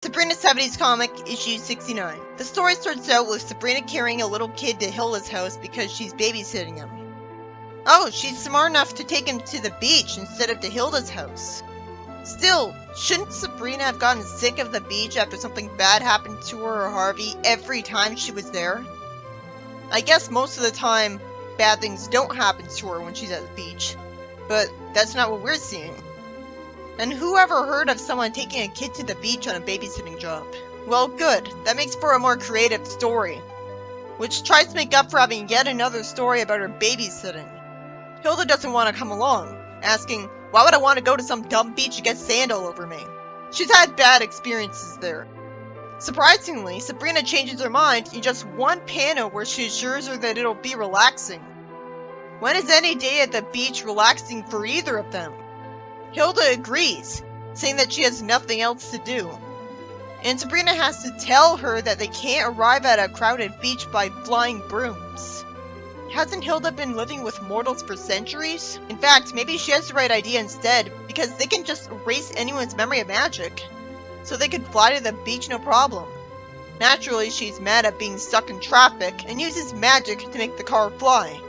Sabrina 70s comic, issue 69. The story starts out with Sabrina carrying a little kid to Hilda's house because she's babysitting him. Oh, she's smart enough to take him to the beach instead of to Hilda's house. Still, shouldn't Sabrina have gotten sick of the beach after something bad happened to her or Harvey every time she was there? I guess most of the time, bad things don't happen to her when she's at the beach. But that's not what we're seeing. And who ever heard of someone taking a kid to the beach on a babysitting job? Well, good. That makes for a more creative story, which tries to make up for having yet another story about her babysitting. Hilda doesn't want to come along, asking, why would I want to go to some dumb beach to get sand all over me? She's had bad experiences there. Surprisingly, Sabrina changes her mind in just one panel where she assures her that it'll be relaxing. When is any day at the beach relaxing for either of them? Hilda agrees, saying that she has nothing else to do. And Sabrina has to tell her that they can't arrive at a crowded beach by flying brooms. Hasn't Hilda been living with mortals for centuries? In fact, maybe she has the right idea instead, because they can just erase anyone's memory of magic, so they could fly to the beach no problem. Naturally, she's mad at being stuck in traffic, and uses magic to make the car fly.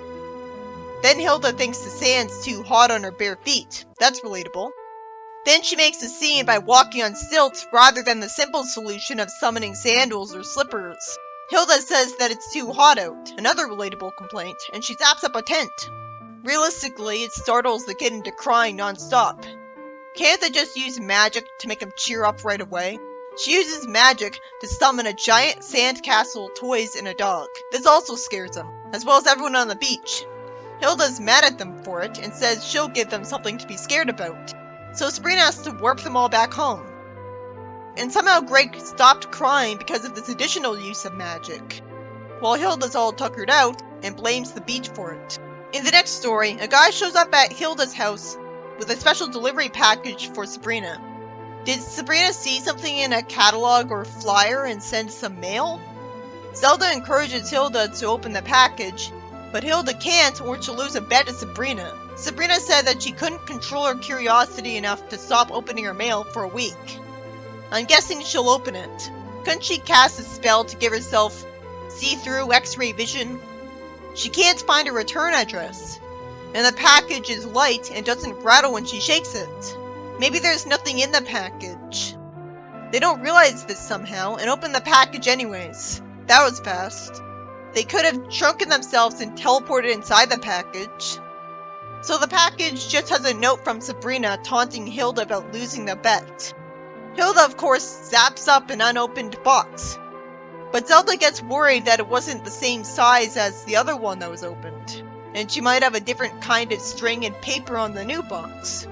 Then Hilda thinks the sand's too hot on her bare feet. That's relatable. Then she makes a scene by walking on stilts rather than the simple solution of summoning sandals or slippers. Hilda says that it's too hot out, another relatable complaint, and she zaps up a tent. Realistically, it startles the kid into crying non-stop. Can't they just use magic to make him cheer up right away? She uses magic to summon a giant sandcastle, toys, and a dog. This also scares him, as well as everyone on the beach. Hilda's mad at them for it, and says she'll give them something to be scared about. So Sabrina has to warp them all back home. And somehow Greg stopped crying because of this additional use of magic, while Hilda's all tuckered out and blames the beach for it. In the next story, a guy shows up at Hilda's house with a special delivery package for Sabrina. Did Sabrina see something in a catalog or flyer and send some mail? Zelda encourages Hilda to open the package, but Hilda can't or she'll lose a bet to Sabrina. Sabrina said that she couldn't control her curiosity enough to stop opening her mail for a week. I'm guessing she'll open it. Couldn't she cast a spell to give herself see-through X-ray vision? She can't find a return address, and the package is light and doesn't rattle when she shakes it. Maybe there's nothing in the package. They don't realize this somehow and open the package anyways. That was fast. They could have shrunken themselves and teleported inside the package. So the package just has a note from Sabrina taunting Hilda about losing the bet. Hilda, of course, zaps up an unopened box. But Zelda gets worried that it wasn't the same size as the other one that was opened, and she might have a different kind of string and paper on the new box.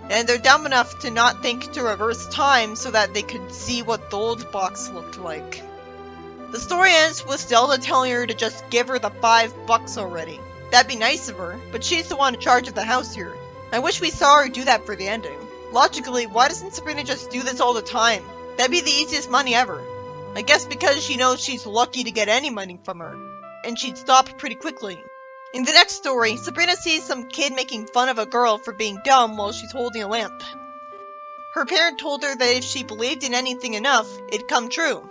And they're dumb enough to not think to reverse time so that they could see what the old box looked like. The story ends with Zelda telling her to just give her the $5 already. That'd be nice of her, but she's the one in charge of the house here. I wish we saw her do that for the ending. Logically, why doesn't Sabrina just do this all the time? That'd be the easiest money ever. I guess because she knows she's lucky to get any money from her, and she'd stop pretty quickly. In the next story, Sabrina sees some kid making fun of a girl for being dumb while she's holding a lamp. Her parent told her that if she believed in anything enough, it'd come true.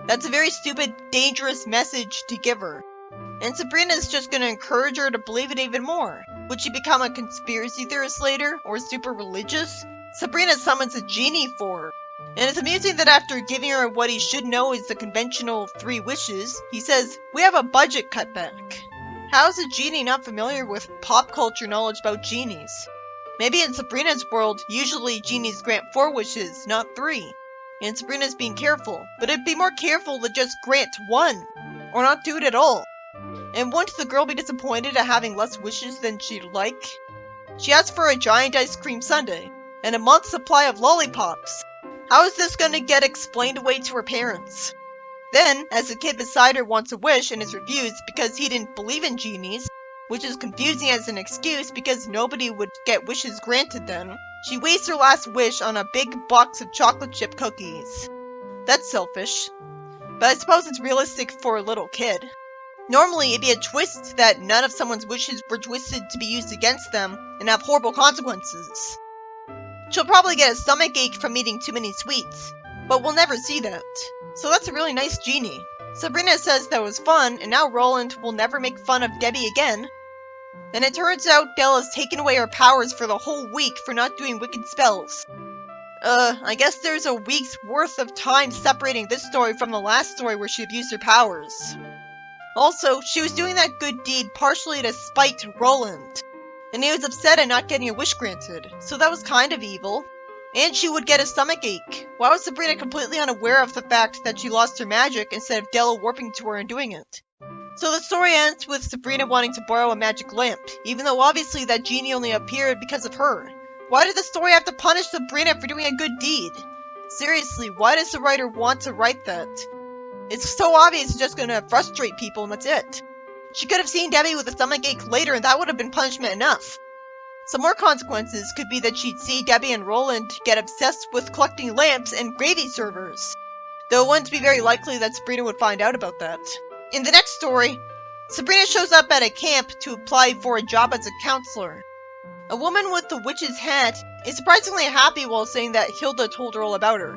That's a very stupid, dangerous message to give her. And Sabrina's just gonna encourage her to believe it even more. Would she become a conspiracy theorist later, or super religious? Sabrina summons a genie for her. And it's amusing that after giving her what he should know is the conventional 3 wishes, he says, we have a budget cutback. How is a genie not familiar with pop culture knowledge about genies? Maybe in Sabrina's world, usually genies grant 4 wishes, not 3. And Sabrina's being careful, but it'd be more careful to just grant 1, or not do it at all. And wouldn't the girl be disappointed at having less wishes than she'd like? She asked for a giant ice cream sundae, and a month's supply of lollipops. How is this gonna get explained away to her parents? Then, as the kid beside her wants a wish and is refused because he didn't believe in genies, which is confusing as an excuse because nobody would get wishes granted then, she wastes her last wish on a big box of chocolate chip cookies. That's selfish. But I suppose it's realistic for a little kid. Normally, it'd be a twist that none of someone's wishes were twisted to be used against them and have horrible consequences. She'll probably get a stomachache from eating too many sweets. but we'll never see that. So that's a really nice Genie. Sabrina says that was fun, and now Roland will never make fun of Debbie again. Then it turns out Bella's taken away her powers for the whole week for not doing wicked spells. I guess there's a week's worth of time separating this story from the last story where she abused her powers. Also, she was doing that good deed partially to spite Roland, and he was upset at not getting a wish granted, so that was kind of evil. And she would get a stomachache. Why was Sabrina completely unaware of the fact that she lost her magic instead of Della warping to her and doing it? So the story ends with Sabrina wanting to borrow a magic lamp, even though obviously that Genie only appeared because of her. Why did the story have to punish Sabrina for doing a good deed? Seriously, why does the writer want to write that? It's so obvious it's just gonna frustrate people and that's it. She could have seen Debbie with a stomachache later and that would have been punishment enough. Some more consequences could be that she'd see Debbie and Roland get obsessed with collecting lamps and gravy servers, though it wouldn't be very likely that Sabrina would find out about that. In the next story, Sabrina shows up at a camp to apply for a job as a counselor. A woman with the witch's hat is surprisingly happy while saying that Hilda told her all about her.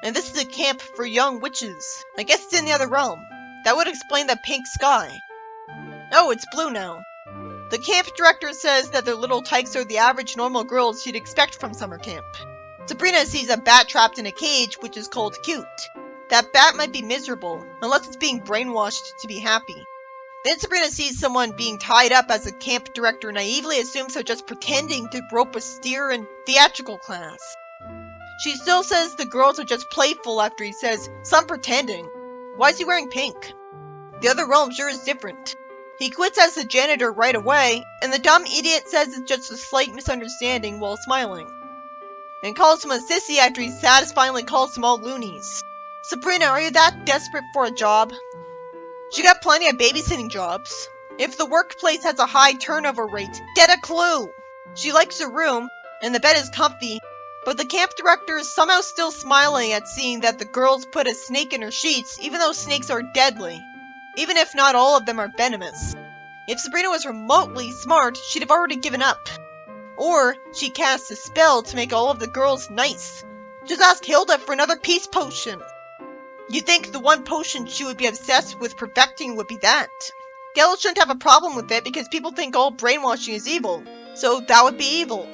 And this is a camp for young witches. I guess it's in the other realm. That would explain the pink sky. Oh, it's blue now. The camp director says that their little tykes are the average normal girls you'd expect from summer camp. Sabrina sees a bat trapped in a cage, which is called cute. That bat might be miserable, unless it's being brainwashed to be happy. Then Sabrina sees someone being tied up as the camp director naively assumes they're just pretending to rope a steer in theatrical class. She still says the girls are just playful after he says, "Some pretending." Why is he wearing pink? The other realm sure is different. He quits as the janitor right away, and the dumb idiot says it's just a slight misunderstanding while smiling. And calls him a sissy after he satisfyingly calls them all loonies. Sabrina, are you that desperate for a job? She got plenty of babysitting jobs. If the workplace has a high turnover rate, get a clue! She likes her room, and the bed is comfy, but the camp director is somehow still smiling at seeing that the girls put a snake in her sheets, even though snakes are deadly. Even if not all of them are venomous. If Sabrina was remotely smart, she'd have already given up. Or, she casts a spell to make all of the girls nice. Just ask Hilda for another peace potion. You'd think the one potion she would be obsessed with perfecting would be that. Della shouldn't have a problem with it because people think all brainwashing is evil. So that would be evil.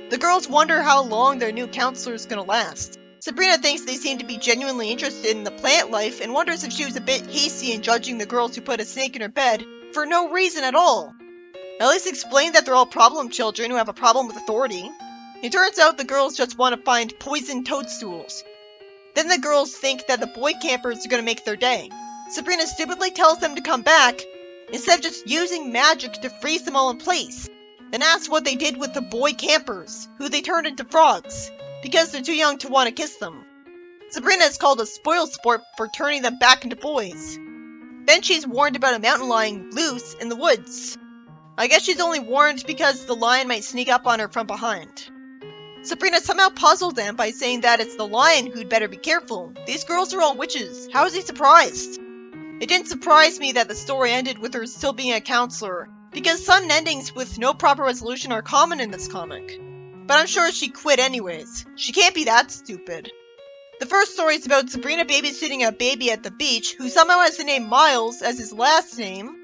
The girls wonder how long their new counselor is gonna last. Sabrina thinks they seem to be genuinely interested in the plant life and wonders if she was a bit hasty in judging the girls who put a snake in her bed for no reason at all. At least explain that they're all problem children who have a problem with authority. It turns out the girls just want to find poisoned toadstools. Then the girls think that the boy campers are going to make their day. Sabrina stupidly tells them to come back, instead of just using magic to freeze them all in place. Then asks what they did with the boy campers, who they turned into frogs, because they're too young to want to kiss them. Sabrina is called a spoil sport for turning them back into boys. Then she's warned about a mountain lion loose in the woods. I guess she's only warned because the lion might sneak up on her from behind. Sabrina somehow puzzled them by saying that it's the lion who'd better be careful. These girls are all witches. How is he surprised? It didn't surprise me that the story ended with her still being a counselor, because sudden endings with no proper resolution are common in this comic. But I'm sure she quit anyways. She can't be that stupid. The first story is about Sabrina babysitting a baby at the beach who somehow has the name Miles as his last name,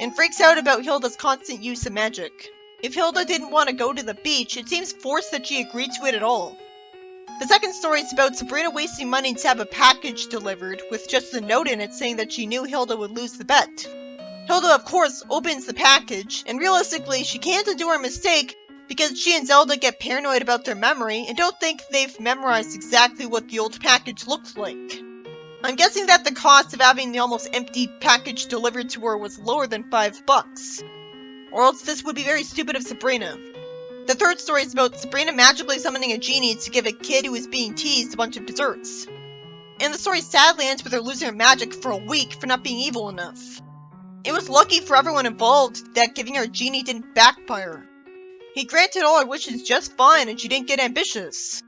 and freaks out about Hilda's constant use of magic. If Hilda didn't want to go to the beach, it seems forced that she agreed to it at all. The second story is about Sabrina wasting money to have a package delivered with just a note in it saying that she knew Hilda would lose the bet. Hilda, of course, opens the package, and realistically, she can't undo her mistake because she and Zelda get paranoid about their memory and don't think they've memorized exactly what the old package looks like. I'm guessing that the cost of having the almost empty package delivered to her was lower than $5. Or else this would be very stupid of Sabrina. The third story is about Sabrina magically summoning a genie to give a kid who was being teased a bunch of desserts. And the story sadly ends with her losing her magic for a week for not being evil enough. It was lucky for everyone involved that giving her a genie didn't backfire. He granted all her wishes just fine and she didn't get ambitious.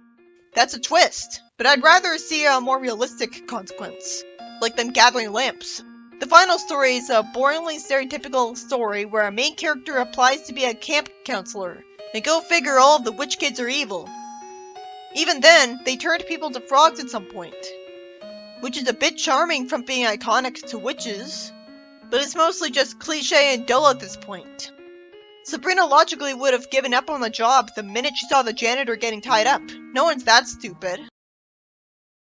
That's a twist, but I'd rather see a more realistic consequence, like them gathering lamps. The final story is a boringly stereotypical story where a main character applies to be a camp counselor, and go figure all of the witch kids are evil. Even then, they turned people to frogs at some point. which is a bit charming from being iconic to witches, but it's mostly just cliche and dull at this point. Sabrina logically would have given up on the job the minute she saw the janitor getting tied up. No one's that stupid.